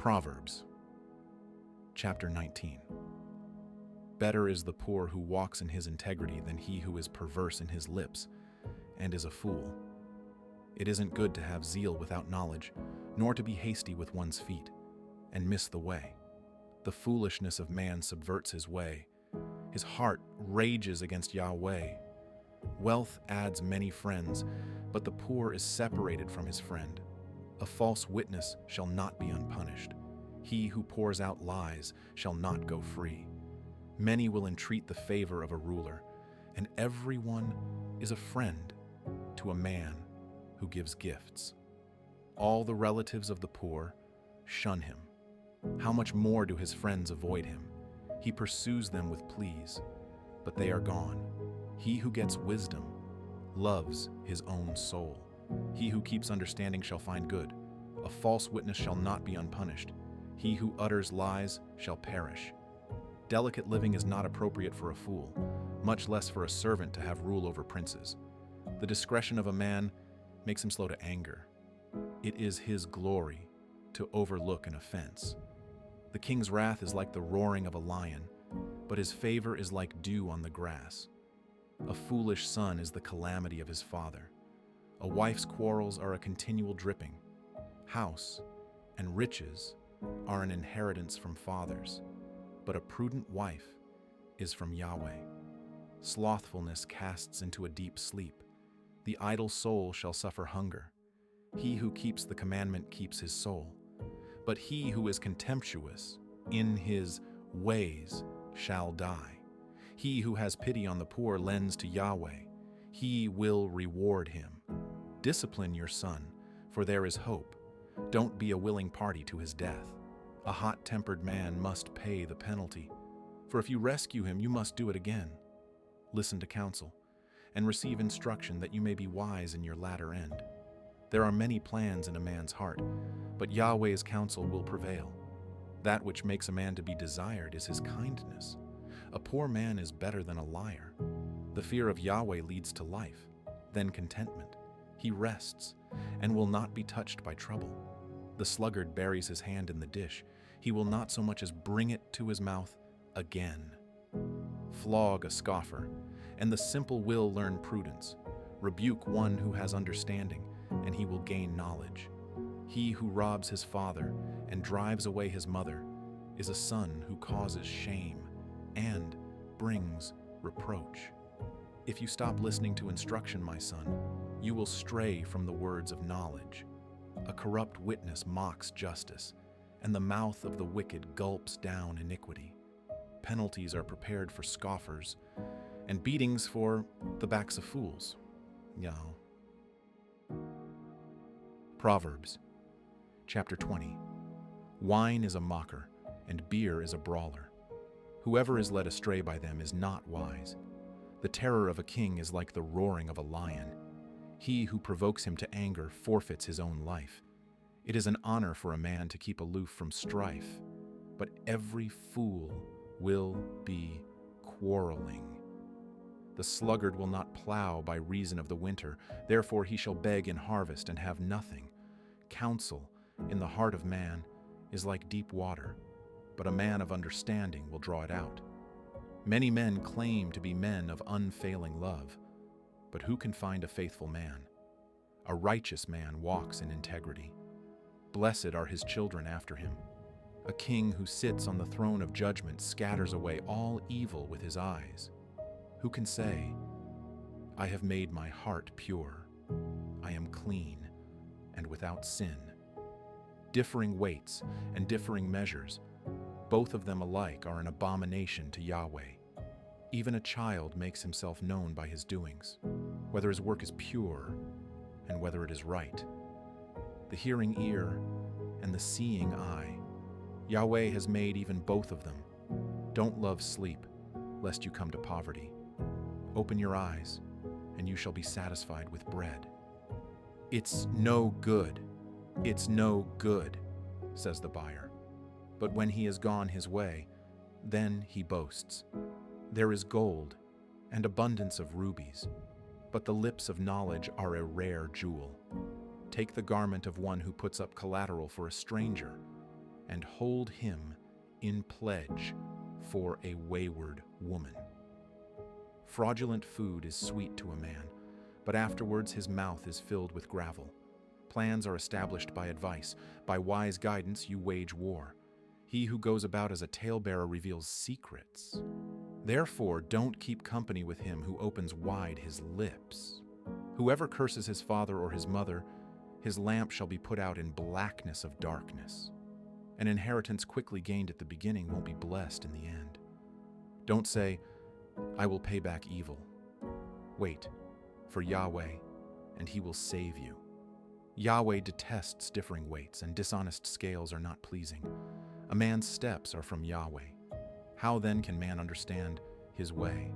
Proverbs Chapter 19. Better is the poor who walks in his integrity than he who is perverse in his lips and is a fool. It isn't good to have zeal without knowledge, nor to be hasty with one's feet, and miss the way. The foolishness of man subverts his way. His heart rages against Yahweh. Wealth adds many friends, but the poor is separated from his friend. A false witness shall not be unpunished. He who pours out lies shall not go free. Many will entreat the favor of a ruler, and everyone is a friend to a man who gives gifts. All the relatives of the poor shun him. How much more do his friends avoid him? He pursues them with pleas, but they are gone. He who gets wisdom loves his own soul. He who keeps understanding shall find good. A false witness shall not be unpunished. He who utters lies shall perish. Delicate living is not appropriate for a fool, much less for a servant to have rule over princes. The discretion of a man makes him slow to anger. It is his glory to overlook an offense. The king's wrath is like the roaring of a lion, but his favor is like dew on the grass. A foolish son is the calamity of his father. A wife's quarrels are a continual dripping. House and riches are an inheritance from fathers, but a prudent wife is from Yahweh. Slothfulness casts into a deep sleep. The idle soul shall suffer hunger. He who keeps the commandment keeps his soul. But he who is contemptuous in his ways shall die. He who has pity on the poor lends to Yahweh. He will reward him. Discipline your son, for there is hope. Don't be a willing party to his death. A hot-tempered man must pay the penalty, for if you rescue him, you must do it again. Listen to counsel, and receive instruction that you may be wise in your latter end. There are many plans in a man's heart, but Yahweh's counsel will prevail. That which makes a man to be desired is his kindness. A poor man is better than a liar. The fear of Yahweh leads to life, then contentment. He rests and will not be touched by trouble. The sluggard buries his hand in the dish. He will not so much as bring it to his mouth again. Flog a scoffer, and the simple will learn prudence. Rebuke one who has understanding, and he will gain knowledge. He who robs his father and drives away his mother is a son who causes shame and brings reproach. If you stop listening to instruction, my son, you will stray from the words of knowledge. A corrupt witness mocks justice, and the mouth of the wicked gulps down iniquity. Penalties are prepared for scoffers, and beatings for the backs of fools. Proverbs Chapter 20. Wine is a mocker, and beer is a brawler. Whoever is led astray by them is not wise. The terror of a king is like the roaring of a lion. He who provokes him to anger forfeits his own life. It is an honor for a man to keep aloof from strife, but every fool will be quarreling. The sluggard will not plow by reason of the winter, therefore he shall beg in harvest and have nothing. Counsel in the heart of man is like deep water, but a man of understanding will draw it out. Many men claim to be men of unfailing love, but who can find a faithful man? A righteous man walks in integrity. Blessed are his children after him. A king who sits on the throne of judgment scatters away all evil with his eyes. Who can say, I have made my heart pure. I am clean and without sin. Differing weights and differing measures, both of them alike are an abomination to Yahweh. Even a child makes himself known by his doings, whether his work is pure and whether it is right. The hearing ear and the seeing eye, Yahweh has made even both of them. Don't love sleep, lest you come to poverty. Open your eyes, and you shall be satisfied with bread. It's no good, says the buyer. But when he has gone his way, then he boasts. There is gold and abundance of rubies, but the lips of knowledge are a rare jewel. Take the garment of one who puts up collateral for a stranger. and hold him in pledge for a wayward woman. Fraudulent food is sweet to a man, but afterwards his mouth is filled with gravel. Plans are established by advice. By wise guidance you wage war. He who goes about as a talebearer reveals secrets. Therefore, don't keep company with him who opens wide his lips. Whoever curses his father or his mother, his lamp shall be put out in blackness of darkness. An inheritance quickly gained at the beginning won't be blessed in the end. Don't say, I will pay back evil. Wait for Yahweh, and he will save you. Yahweh detests differing weights, and dishonest scales are not pleasing. A man's steps are from Yahweh. How then can man understand his way?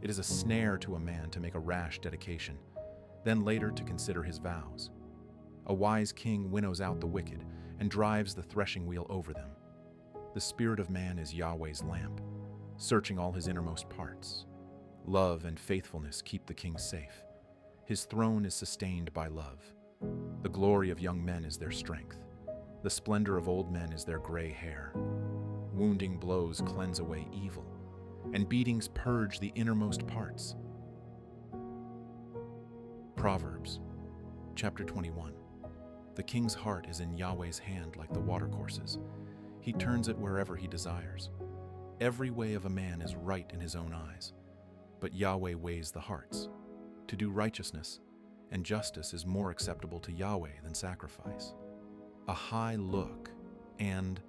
It is a snare to a man to make a rash dedication, then later to consider his vows. A wise king winnows out the wicked and drives the threshing wheel over them. The spirit of man is Yahweh's lamp, searching all his innermost parts. Love and faithfulness keep the king safe. His throne is sustained by love. The glory of young men is their strength. The splendor of old men is their gray hair. Wounding blows cleanse away evil, and beatings purge the innermost parts. Proverbs Chapter 21. The king's heart is in Yahweh's hand like the watercourses. He turns it wherever he desires. Every way of a man is right in his own eyes, but Yahweh weighs the hearts. To do righteousness and justice is more acceptable to Yahweh than sacrifice. A high look and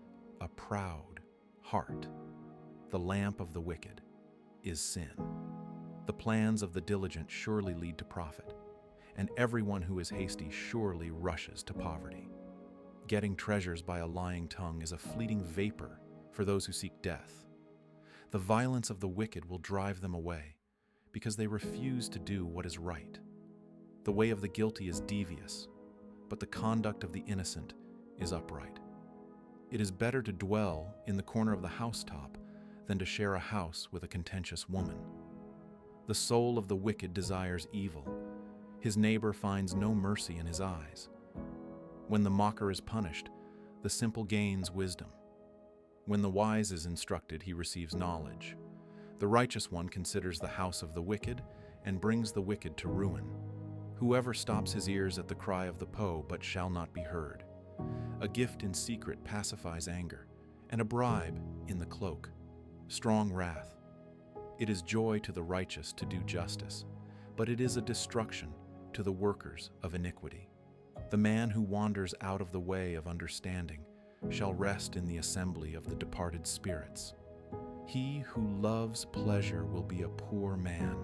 a proud heart. The lamp of the wicked is sin. The plans of the diligent surely lead to profit, and everyone who is hasty surely rushes to poverty. Getting treasures by a lying tongue is a fleeting vapor for those who seek death. The violence of the wicked will drive them away, because they refuse to do what is right. The way of the guilty is devious, but the conduct of the innocent is upright. It is better to dwell in the corner of the housetop than to share a house with a contentious woman. The soul of the wicked desires evil. His neighbor finds no mercy in his eyes. When the mocker is punished, the simple gains wisdom. When the wise is instructed, he receives knowledge. The righteous one considers the house of the wicked and brings the wicked to ruin. Whoever stops his ears at the cry of the poe but shall not be heard. A gift in secret pacifies anger, and a bribe in the cloak. Strong wrath. It is joy to the righteous to do justice, but it is a destruction to the workers of iniquity. The man who wanders out of the way of understanding shall rest in the assembly of the departed spirits. He who loves pleasure will be a poor man.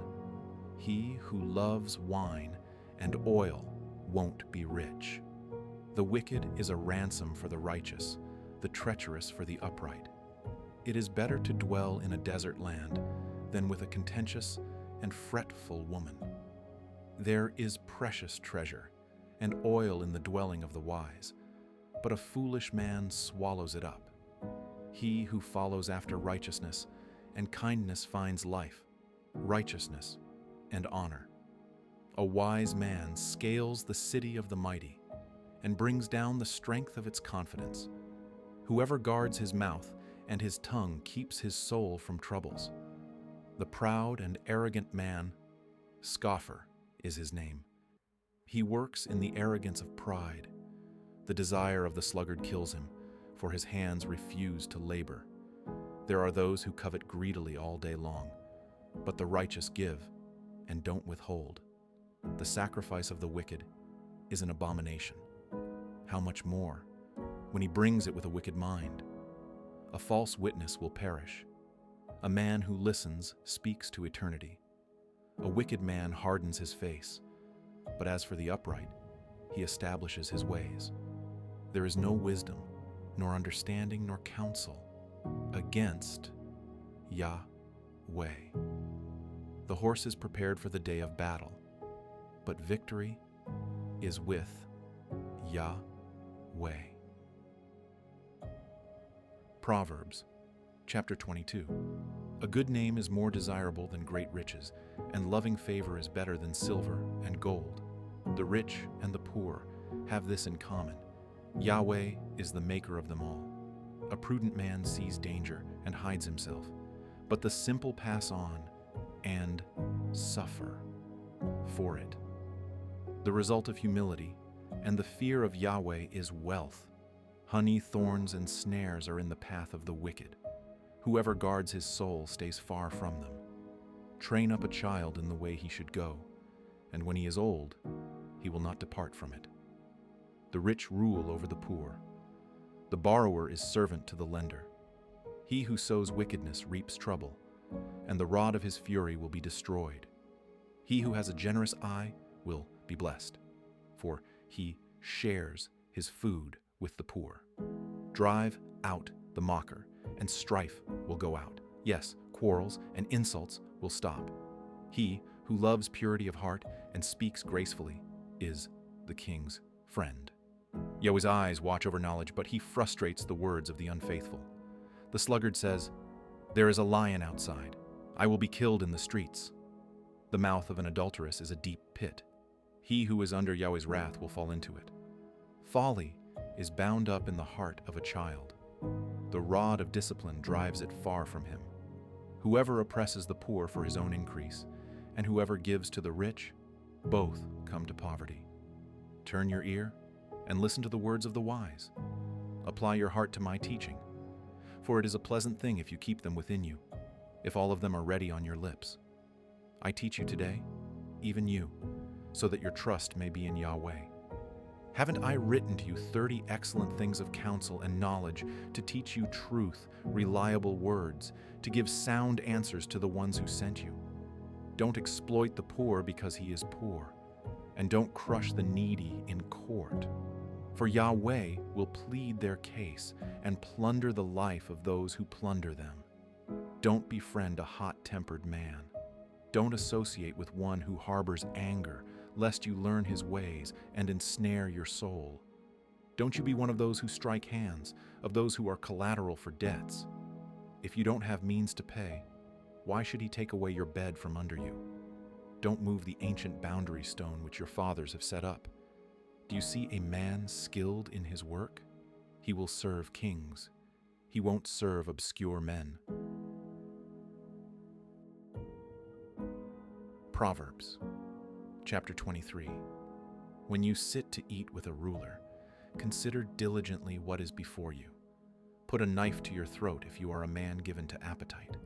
He who loves wine and oil won't be rich. The wicked is a ransom for the righteous, the treacherous for the upright. It is better to dwell in a desert land than with a contentious and fretful woman. There is precious treasure and oil in the dwelling of the wise, but a foolish man swallows it up. He who follows after righteousness and kindness finds life, righteousness, and honor. A wise man scales the city of the mighty and brings down the strength of its confidence. Whoever guards his mouth and his tongue keeps his soul from troubles. The proud and arrogant man, scoffer is his name. He works in the arrogance of pride. The desire of the sluggard kills him, for his hands refuse to labor. There are those who covet greedily all day long, but the righteous give and don't withhold. The sacrifice of the wicked is an abomination. How much more when he brings it with a wicked mind? A false witness will perish. A man who listens speaks to eternity. A wicked man hardens his face, but as for the upright, he establishes his ways. There is no wisdom, nor understanding, nor counsel against Yahweh. The horse is prepared for the day of battle, but victory is with Yahweh. Proverbs Chapter 22. A good name is more desirable than great riches, and loving favor is better than silver and gold. The rich and the poor have this in common. Yahweh is the maker of them all. A prudent man sees danger and hides himself, but the simple pass on and suffer for it. The result of humility and the fear of Yahweh is wealth. Honey, thorns, and snares are in the path of the wicked. Whoever guards his soul stays far from them. Train up a child in the way he should go, and when he is old, he will not depart from it. The rich rule over the poor. The borrower is servant to the lender. He who sows wickedness reaps trouble, and the rod of his fury will be destroyed. He who has a generous eye will be blessed, for he shares his food with the poor. Drive out the mocker, and strife will go out. Yes, quarrels and insults will stop. He who loves purity of heart and speaks gracefully is the king's friend. Yahweh's eyes watch over knowledge, but he frustrates the words of the unfaithful. The sluggard says, "There is a lion outside. I will be killed in the streets." The mouth of an adulteress is a deep pit. He who is under Yahweh's wrath will fall into it. Folly is bound up in the heart of a child. The rod of discipline drives it far from him. Whoever oppresses the poor for his own increase, and whoever gives to the rich, both come to poverty. Turn your ear and listen to the words of the wise. Apply your heart to my teaching, for it is a pleasant thing if you keep them within you, if all of them are ready on your lips. I teach you today, even you, so that your trust may be in Yahweh. Haven't I written to you 30 excellent things of counsel and knowledge to teach you truth, reliable words, to give sound answers to the ones who sent you? Don't exploit the poor because he is poor, and don't crush the needy in court. For Yahweh will plead their case and plunder the life of those who plunder them. Don't befriend a hot-tempered man. Don't associate with one who harbors anger, lest you learn his ways and ensnare your soul. Don't you be one of those who strike hands, of those who are collateral for debts. If you don't have means to pay, why should he take away your bed from under you? Don't move the ancient boundary stone which your fathers have set up. Do you see a man skilled in his work? He will serve kings. He won't serve obscure men. Proverbs Chapter 23. When you sit to eat with a ruler, consider diligently what is before you. Put a knife to your throat if you are a man given to appetite.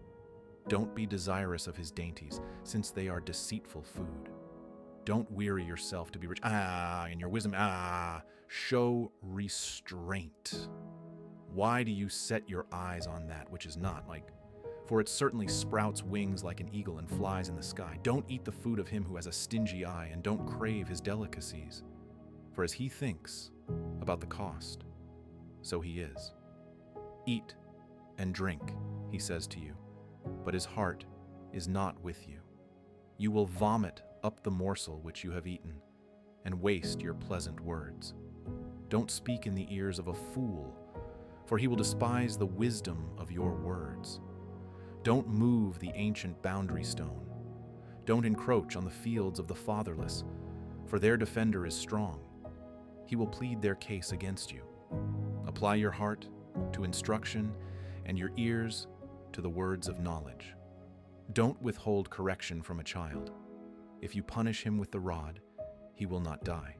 Don't be desirous of his dainties, since they are deceitful food. Don't weary yourself to be rich. In your wisdom, show restraint. Why do you set your eyes on that which is not? For it certainly sprouts wings like an eagle and flies in the sky. Don't eat the food of him who has a stingy eye, and don't crave his delicacies. For as he thinks about the cost, so he is. Eat and drink, he says to you, but his heart is not with you. You will vomit up the morsel which you have eaten, and waste your pleasant words. Don't speak in the ears of a fool, for he will despise the wisdom of your words. Don't move the ancient boundary stone. Don't encroach on the fields of the fatherless, for their defender is strong. He will plead their case against you. Apply your heart to instruction and your ears to the words of knowledge. Don't withhold correction from a child. If you punish him with the rod, he will not die.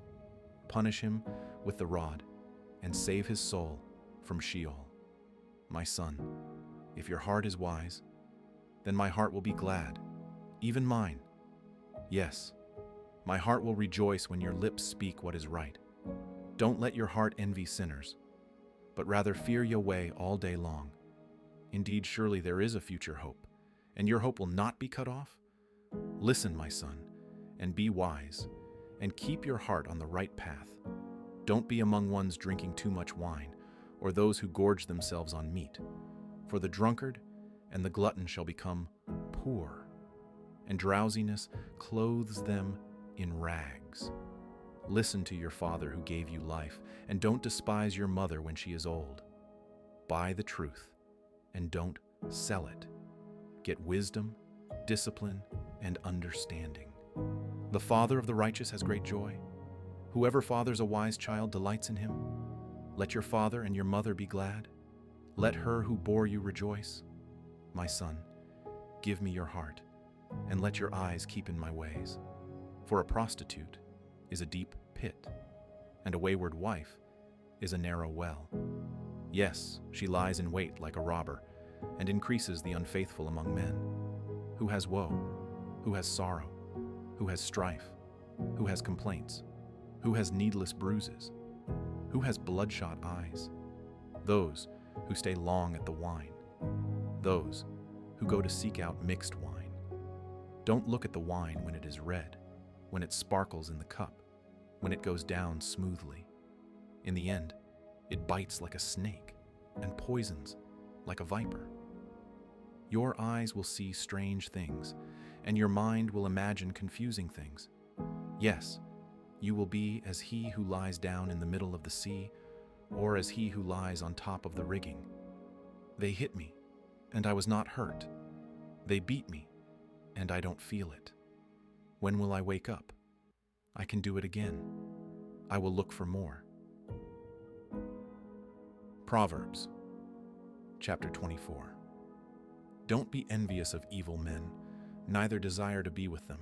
Punish him with the rod and save his soul from Sheol. My son, if your heart is wise, then my heart will be glad, even mine. Yes, my heart will rejoice when your lips speak what is right. Don't let your heart envy sinners, but rather fear Yahweh all day long. Indeed, surely there is a future hope, and your hope will not be cut off. Listen, my son, and be wise, and keep your heart on the right path. Don't be among ones drinking too much wine, or those who gorge themselves on meat. For the drunkard and the glutton shall become poor, and drowsiness clothes them in rags. Listen to your father who gave you life, and don't despise your mother when she is old. Buy the truth, and don't sell it. Get wisdom, discipline, and understanding. The father of the righteous has great joy. Whoever fathers a wise child delights in him. Let your father and your mother be glad. Let her who bore you rejoice. My son, give me your heart, and let your eyes keep in my ways. For a prostitute is a deep pit, and a wayward wife is a narrow well. Yes, she lies in wait like a robber, and increases the unfaithful among men. Who has woe? Who has sorrow? Who has strife? Who has complaints? Who has needless bruises? Who has bloodshot eyes? Those who stay long at the wine. Those who go to seek out mixed wine. Don't look at the wine when it is red, when it sparkles in the cup, when it goes down smoothly. In the end, it bites like a snake and poisons like a viper. Your eyes will see strange things, and your mind will imagine confusing things. Yes, you will be as he who lies down in the middle of the sea, or as he who lies on top of the rigging. They hit me, and I was not hurt. They beat me, and I don't feel it. When will I wake up? I can do it again. I will look for more. Proverbs Chapter 24. Don't be envious of evil men, neither desire to be with them.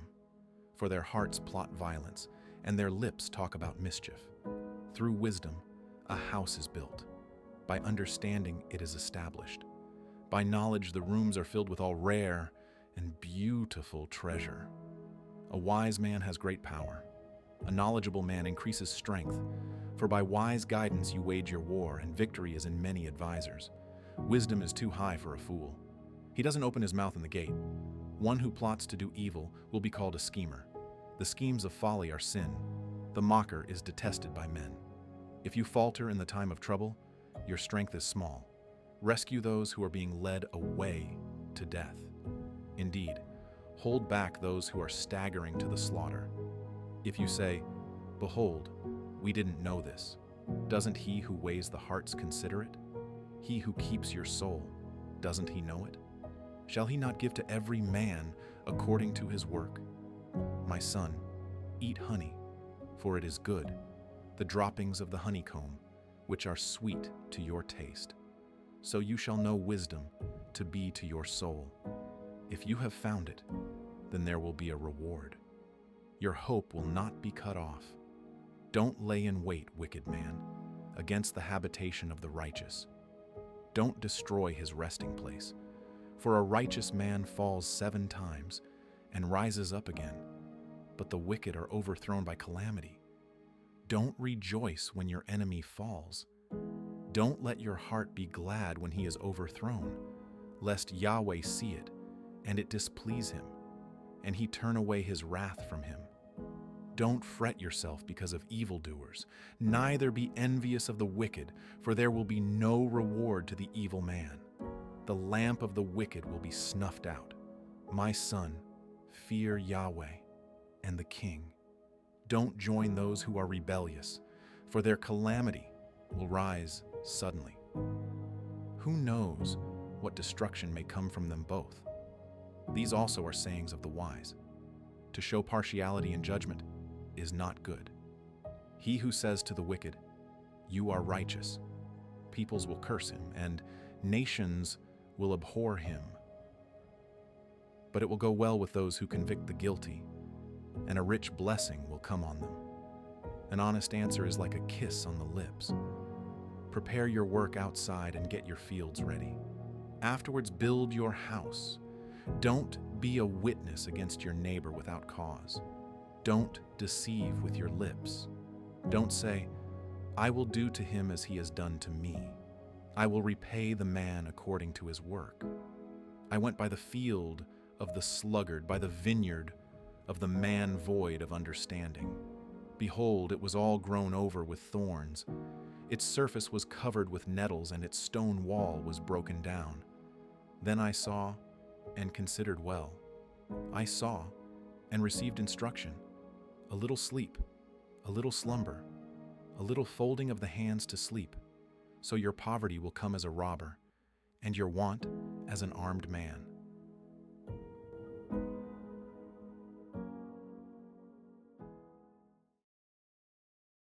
For their hearts plot violence, and their lips talk about mischief. Through wisdom, a house is built. By understanding, it is established. By knowledge, the rooms are filled with all rare and beautiful treasure. A wise man has great power. A knowledgeable man increases strength. For by wise guidance you wage your war, and victory is in many advisers. Wisdom is too high for a fool. He doesn't open his mouth in the gate. One who plots to do evil will be called a schemer. The schemes of folly are sin. The mocker is detested by men. If you falter in the time of trouble, your strength is small. Rescue those who are being led away to death. Indeed, hold back those who are staggering to the slaughter. If you say, "Behold, we didn't know this," doesn't he who weighs the hearts consider it? He who keeps your soul, doesn't he know it? Shall he not give to every man according to his work? My son, eat honey, for it is good, the droppings of the honeycomb, which are sweet to your taste. So you shall know wisdom to be to your soul. If you have found it, then there will be a reward. Your hope will not be cut off. Don't lay in wait, wicked man, against the habitation of the righteous. Don't destroy his resting place, for a righteous man falls 7 times and rises up again, but the wicked are overthrown by calamity. Don't rejoice when your enemy falls. Don't let your heart be glad when he is overthrown, lest Yahweh see it, and it displease him, and he turn away his wrath from him. Don't fret yourself because of evildoers, neither be envious of the wicked, for there will be no reward to the evil man. The lamp of the wicked will be snuffed out. My son, fear Yahweh and the king. Don't join those who are rebellious, for their calamity will rise suddenly. Who knows what destruction may come from them both? These also are sayings of the wise. To show partiality in judgment is not good. He who says to the wicked, "You are righteous," peoples will curse him, and nations will abhor him. But it will go well with those who convict the guilty, and a rich blessing will come on them. An honest answer is like a kiss on the lips. Prepare your work outside and get your fields ready. Afterwards, build your house. Don't be a witness against your neighbor without cause. Don't deceive with your lips. Don't say, "I will do to him as he has done to me. I will repay the man according to his work." I went by the field of the sluggard, by the vineyard of the man void of understanding. Behold, it was all grown over with thorns. Its surface was covered with nettles, and its stone wall was broken down. Then I saw and considered well. I saw and received instruction. A little sleep, a little slumber, a little folding of the hands to sleep. So your poverty will come as a robber, and your want as an armed man.